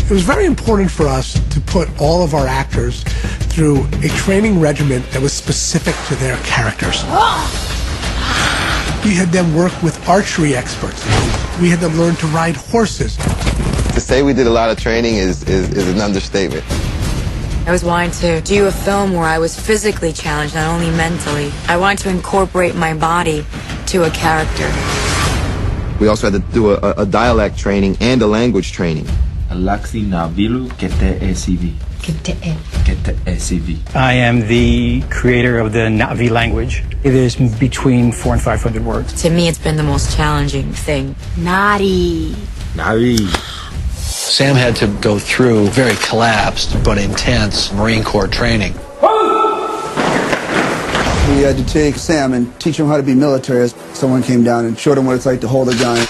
It was very important for us to put all of our actors through a training regimen that was specific to their characters. We had them work with archery experts. We had them learn to ride horses. To say we did a lot of training is an understatement. I was wanting to do a film where I was physically challenged, not only mentally. I wanted to incorporate my body to a character. We also had to do a dialect training and a language training. I am the creator of the Navi language. It is between 400 and 500 words. To me, it's been the most challenging thing. Navi. Sam had to go through very collapsed but intense Marine Corps training. We had to take Sam and teach him how to be military. Someone came down and showed him what it's like to hold a gun.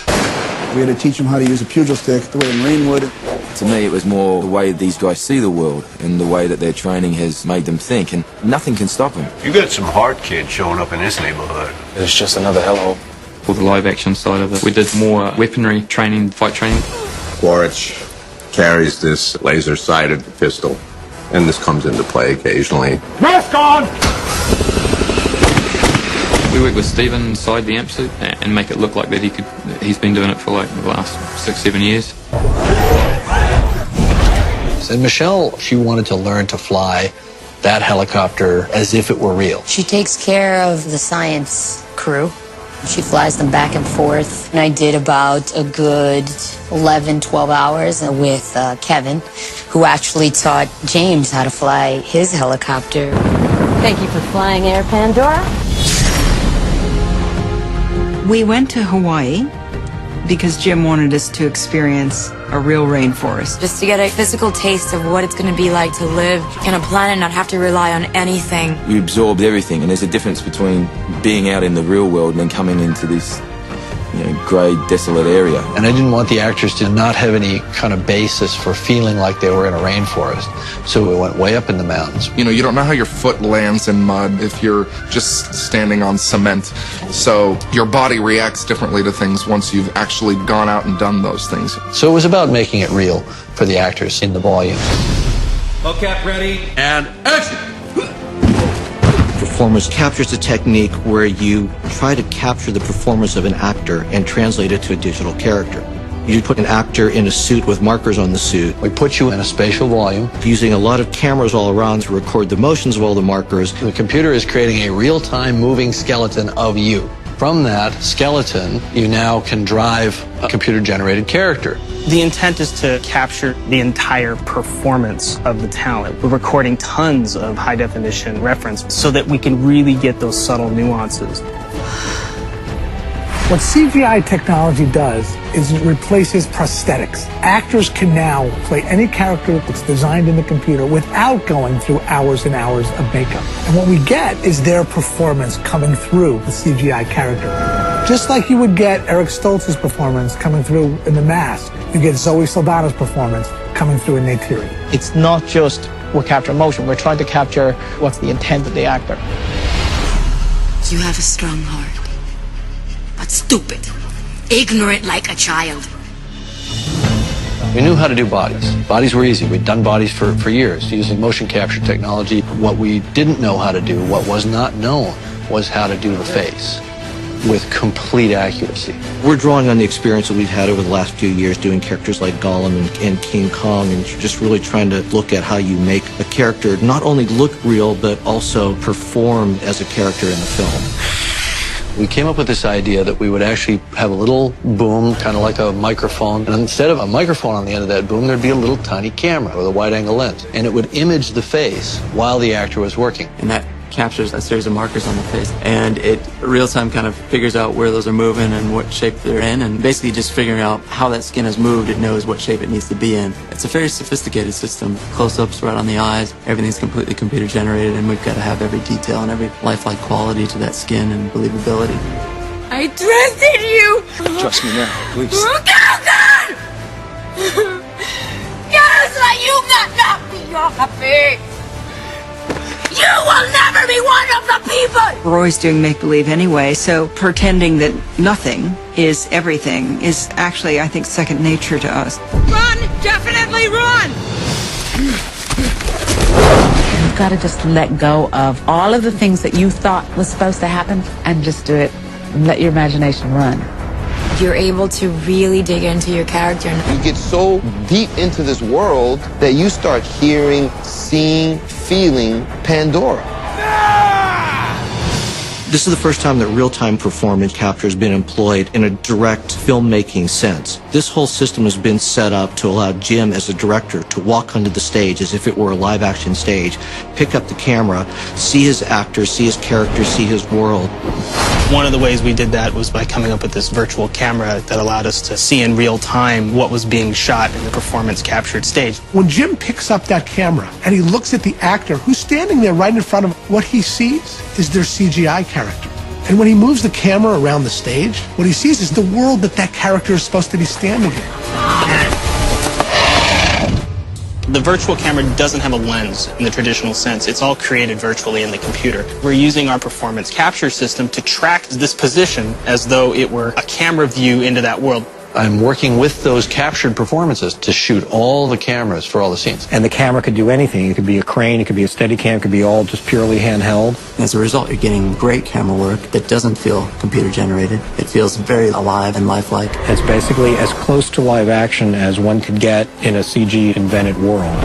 We had to teach him how to use a pugil stick the way a Marine would. To me, it was more the way these guys see the world and the way that their training has made them think, and nothing can stop them. You got some hard kids showing up in this neighborhood. It's just another hellhole. For the live action side of it, we did more weaponry training, fight training. Quaritch carries this laser-sighted pistol, and this comes into play occasionally. Mask on! We worked with Stephen inside the amp suit and make it look like that he's been doing it for like the last 6-7 years. And Michelle, she wanted to learn to fly that helicopter as if it were real. She takes care of the science crew. She flies them back and forth. And I did about a good 11, 12 hours with Kevin, who actually taught James how to fly his helicopter. Thank you for flying Air Pandora. We went to Hawaii because Jim wanted us to experience a real rainforest. Just to get a physical taste of what it's going to be like to live on a planet and not have to rely on anything. You absorbed everything, and there's a difference between being out in the real world and then coming into this, grey, desolate area. And I didn't want the actors to not have any kind of basis for feeling like they were in a rainforest. So we went way up in the mountains. You don't know how your foot lands in mud if you're just standing on cement. So your body reacts differently to things once you've actually gone out and done those things. So it was about making it real for the actors in the volume. Mocap ready, and action! Performance captures a technique where you try to capture the performance of an actor and translate it to a digital character. You put an actor in a suit with markers on the suit. We put you in a spatial volume. Using a lot of cameras all around to record the motions of all the markers. The computer is creating a real-time moving skeleton of you. From that skeleton, you now can drive a computer-generated character. The intent is to capture the entire performance of the talent. We're recording tons of high-definition reference so that we can really get those subtle nuances. What CGI technology does is it replaces prosthetics. Actors can now play any character that's designed in the computer without going through hours and hours of makeup. And what we get is their performance coming through the CGI character. Just like you would get Eric Stoltz's performance coming through in The Mask, you get Zoe Saldana's performance coming through in Neytiri. It's not just we're capturing emotion, we're trying to capture what's the intent of the actor. You have a strong heart, but stupid, ignorant like a child. We knew how to do bodies. Bodies were easy. We'd done bodies for years using motion capture technology. What we didn't know how to do, what was not known, was how to do the face with complete accuracy. We're drawing on the experience that we've had over the last few years doing characters like Gollum and King Kong, and just really trying to look at how you make a character not only look real, but also perform as a character in the film. We came up with this idea that we would actually have a little boom, kind of like a microphone. And instead of a microphone on the end of that boom, there'd be a little tiny camera with a wide-angle lens. And it would image the face while the actor was working. And that captures a series of markers on the face. And it real-time kind of figures out where those are moving and what shape they're in. And basically just figuring out how that skin has moved, it knows what shape it needs to be in. It's a very sophisticated system. Close-ups right on the eyes. Everything's completely computer-generated, and we've got to have every detail and every lifelike quality to that skin and believability. I trusted you! Trust me now, please. God! Yes, you got not be your happy! You will never be one of the people! We're always doing make-believe anyway, so pretending that nothing is everything is actually, I think, second nature to us. Run! Definitely! Ashley, run! You've got to just let go of all of the things that you thought was supposed to happen and just do it and let your imagination run. You're able to really dig into your character. You get so deep into this world that you start hearing, seeing, feeling Pandora. This is the first time that real-time performance capture has been employed in a direct filmmaking sense. This whole system has been set up to allow Jim as a director to walk onto the stage as if it were a live-action stage, pick up the camera, see his actors, see his characters, see his world. One of the ways we did that was by coming up with this virtual camera that allowed us to see in real time what was being shot in the performance captured stage. When Jim picks up that camera and he looks at the actor who's standing there right in front of him, what he sees is their CGI character. And when he moves the camera around the stage, what he sees is the world that that character is supposed to be standing in. The virtual camera doesn't have a lens in the traditional sense. It's all created virtually in the computer. We're using our performance capture system to track this position as though it were a camera view into that world. I'm working with those captured performances to shoot all the cameras for all the scenes. And the camera could do anything. It could be a crane, it could be a Steadicam, it could be all just purely handheld. As a result, you're getting great camera work that doesn't feel computer generated. It feels very alive and lifelike. It's basically as close to live action as one could get in a CG invented world.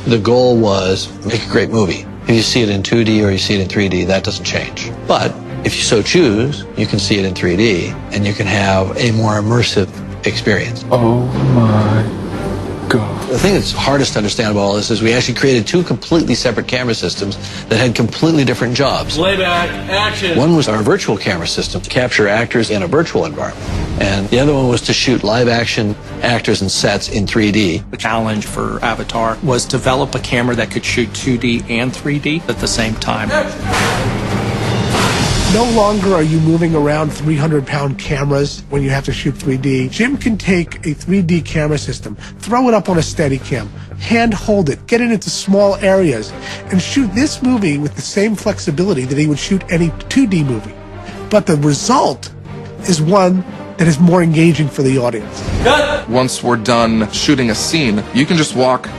The goal was make a great movie. If you see it in 2D or you see it in 3D, that doesn't change. But if you so choose, you can see it in 3D and you can have a more immersive experience. Oh my God. The thing that's hardest to understand about all this is we actually created two completely separate camera systems that had completely different jobs. Playback, action. One was our virtual camera system to capture actors in a virtual environment. And the other one was to shoot live action actors and sets in 3D. The challenge for Avatar was to develop a camera that could shoot 2D and 3D at the same time. No longer are you moving around 300-pound cameras when you have to shoot 3D. Jim can take a 3D camera system, throw it up on a Steadicam, hand hold it, get it into small areas, and shoot this movie with the same flexibility that he would shoot any 2D movie. But the result is one that is more engaging for the audience. Once we're done shooting a scene, you can just walk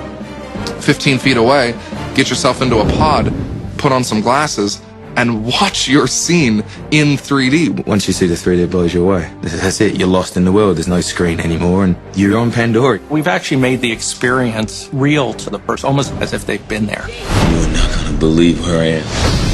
15 feet away, get yourself into a pod, put on some glasses, and watch your scene in 3D. Once you see the 3D, it blows you away. That's it. You're lost in the world. There's no screen anymore, and you're on Pandora. We've actually made the experience real to the person, almost as if they've been there. You're not gonna believe where I am.